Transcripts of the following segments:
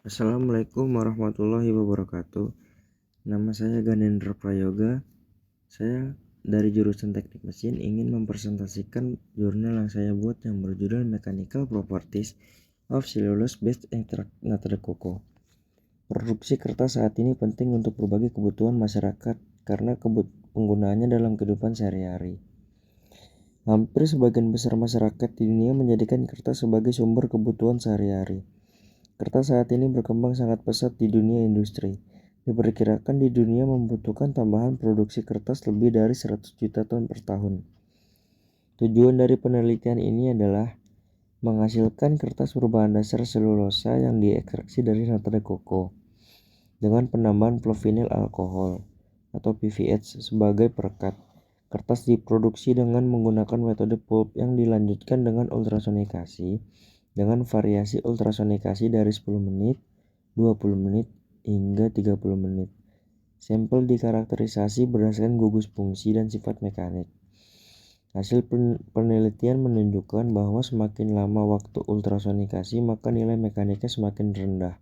Assalamualaikum warahmatullahi wabarakatuh. Nama saya Ganendra Prayoga. Saya dari jurusan Teknik Mesin ingin mempresentasikan jurnal yang saya buat yang berjudul Mechanical Properties of Cellulose-Based Extract Nata de Coco. Produksi kertas saat ini penting untuk berbagai kebutuhan masyarakat karena penggunaannya dalam kehidupan sehari-hari. Hampir sebagian besar masyarakat di dunia menjadikan kertas sebagai sumber kebutuhan sehari-hari. Kertas saat ini berkembang sangat pesat di dunia industri. Diperkirakan di dunia membutuhkan tambahan produksi kertas lebih dari 100 juta ton per tahun. Tujuan dari penelitian ini adalah menghasilkan kertas berbahan dasar selulosa yang diekstraksi dari nata de coco dengan penambahan provinil alkohol atau PVH sebagai perekat. Kertas diproduksi dengan menggunakan metode pulp yang dilanjutkan dengan ultrasonikasi dengan variasi ultrasonikasi dari 10 menit, 20 menit, hingga 30 menit. Sampel dikarakterisasi berdasarkan gugus fungsi dan sifat mekanik. Hasil penelitian menunjukkan bahwa semakin lama waktu ultrasonikasi maka nilai mekaniknya semakin rendah.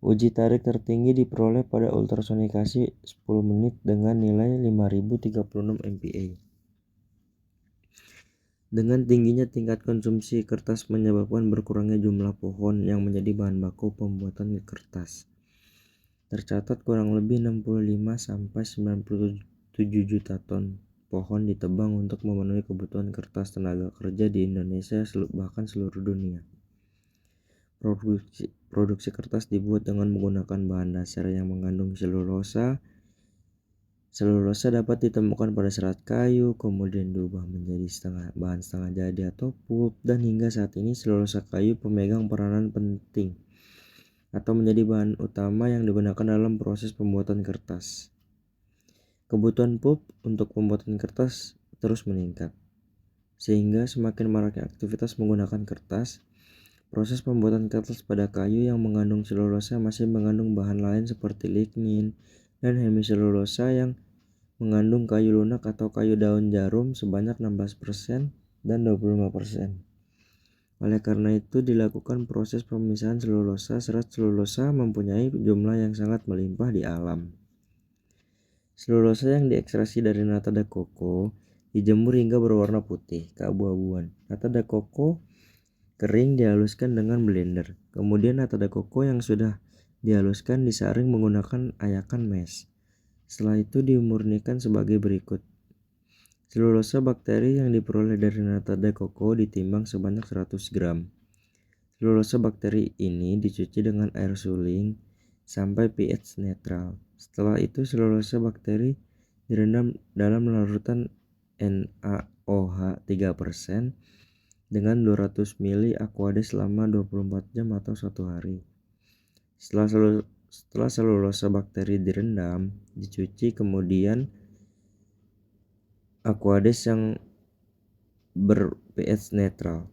Uji tarik tertinggi diperoleh pada ultrasonikasi 10 menit dengan nilai 5036 MPa. Dengan tingginya tingkat konsumsi kertas menyebabkan berkurangnya jumlah pohon yang menjadi bahan baku pembuatan kertas. Tercatat kurang lebih 65-97 juta ton pohon ditebang untuk memenuhi kebutuhan kertas tenaga kerja di Indonesia bahkan seluruh dunia. Produksi kertas dibuat dengan menggunakan bahan dasar yang mengandung selulosa. Selulosa dapat ditemukan pada serat kayu, kemudian diubah menjadi bahan setengah jadi atau pulp, dan hingga saat ini selulosa kayu pemegang peranan penting atau menjadi bahan utama yang digunakan dalam proses pembuatan kertas. Kebutuhan pulp untuk pembuatan kertas terus meningkat, sehingga semakin maraknya aktivitas menggunakan kertas. Proses pembuatan kertas pada kayu yang mengandung selulosa masih mengandung bahan lain seperti lignin dan hemiselulosa yang mengandung kayu lunak atau kayu daun jarum sebanyak 16% dan 25%. Oleh karena itu dilakukan proses pemisahan selulosa. Serat selulosa mempunyai jumlah yang sangat melimpah di alam. Selulosa yang diekstraksi dari nata de coco dijemur hingga berwarna putih keabu-abuan. Nata de coco kering dihaluskan dengan blender. Kemudian nata de coco yang sudah dihaluskan disaring menggunakan ayakan mesh. Setelah itu dimurnikan sebagai berikut. Selulosa bakteri yang diperoleh dari nata de coco ditimbang sebanyak 100 gram. Selulosa bakteri ini dicuci dengan air suling sampai pH netral. Setelah itu selulosa bakteri direndam dalam larutan NaOH 3% dengan 200 ml Aquades selama 24 jam atau 1 hari. Setelah selulosa bakteri direndam, dicuci, kemudian Aquades yang ber-pH netral.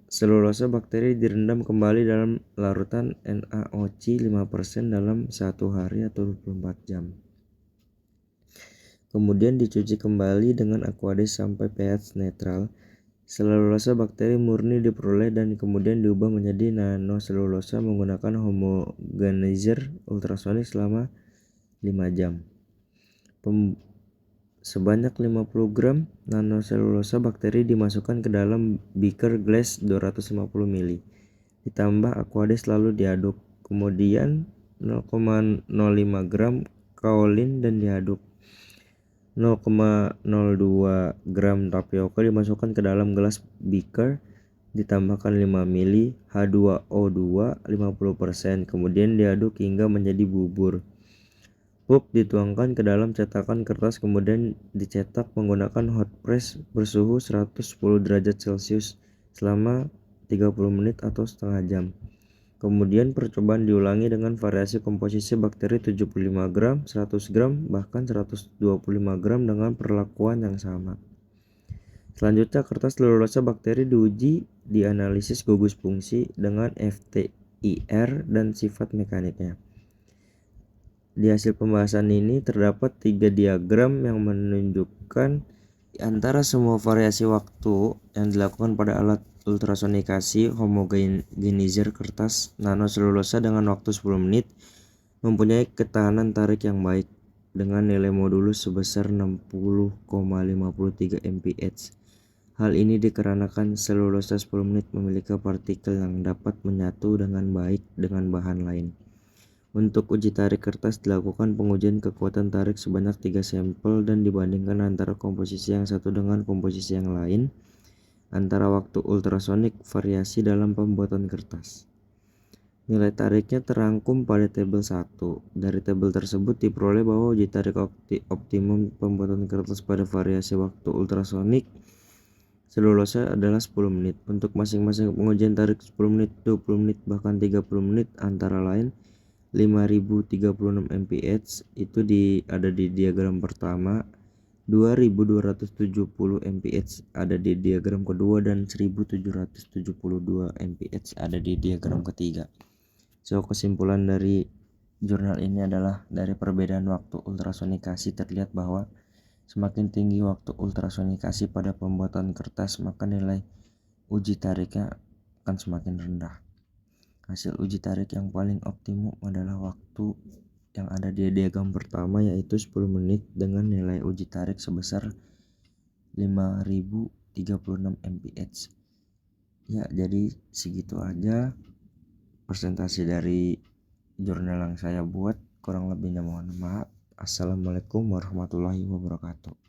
Selulosa bakteri direndam kembali dalam larutan NaOC 5% dalam 1 hari atau 24 jam. Kemudian dicuci kembali dengan Aquades sampai pH netral. Selulosa bakteri murni diperoleh dan kemudian diubah menjadi nanoselulosa menggunakan homogenizer ultrasonik selama 5 jam. Sebanyak 50 gram nanoselulosa bakteri dimasukkan ke dalam beaker glass 250 ml. Ditambah Aquades lalu diaduk. Kemudian 0,05 gram kaolin dan diaduk. 0,02 gram tapioka dimasukkan ke dalam gelas beaker, ditambahkan 5 ml H2O2 50%, kemudian diaduk hingga menjadi bubur. Pulp dituangkan ke dalam cetakan kertas, kemudian dicetak menggunakan hot press bersuhu 110 derajat Celcius selama 30 menit atau setengah jam. Kemudian percobaan diulangi dengan variasi komposisi bakteri 75 gram, 100 gram, bahkan 125 gram dengan perlakuan yang sama. Selanjutnya kertas selulosa bakteri diuji dianalisis gugus fungsi dengan FTIR dan sifat mekaniknya. Di hasil pembahasan ini terdapat 3 diagram yang menunjukkan antara semua variasi waktu yang dilakukan pada alat ultrasonikasi homogenizer kertas nanoselulosa dengan waktu 10 menit mempunyai ketahanan tarik yang baik dengan nilai modulus sebesar 60,53 mph. Hal ini dikarenakan selulosa 10 menit memiliki partikel yang dapat menyatu dengan baik dengan bahan lain. Untuk uji tarik kertas dilakukan pengujian kekuatan tarik sebanyak 3 sampel dan dibandingkan antara komposisi yang satu dengan komposisi yang lain, antara waktu ultrasonik, variasi dalam pembuatan kertas. Nilai tariknya terangkum pada tabel 1. Dari tabel tersebut diperoleh bahwa uji tarik optimum pembuatan kertas pada variasi waktu ultrasonik selulosa adalah 10 menit. Untuk masing-masing pengujian tarik 10 menit, 20 menit, bahkan 30 menit antara lain 5036 mph itu ada di diagram pertama, 2270 mph ada di diagram kedua, dan 1772 mph ada di diagram ketiga. So, kesimpulan dari jurnal ini adalah dari perbedaan waktu ultrasonikasi terlihat bahwa semakin tinggi waktu ultrasonikasi pada pembuatan kertas, maka nilai uji tariknya akan semakin rendah. Hasil uji tarik yang paling optimum adalah waktu yang ada di diagram pertama, yaitu 10 menit dengan nilai uji tarik sebesar 5036 mph. Ya, jadi segitu aja presentasi dari jurnal yang saya buat. Kurang lebihnya mohon maaf. Assalamualaikum warahmatullahi wabarakatuh.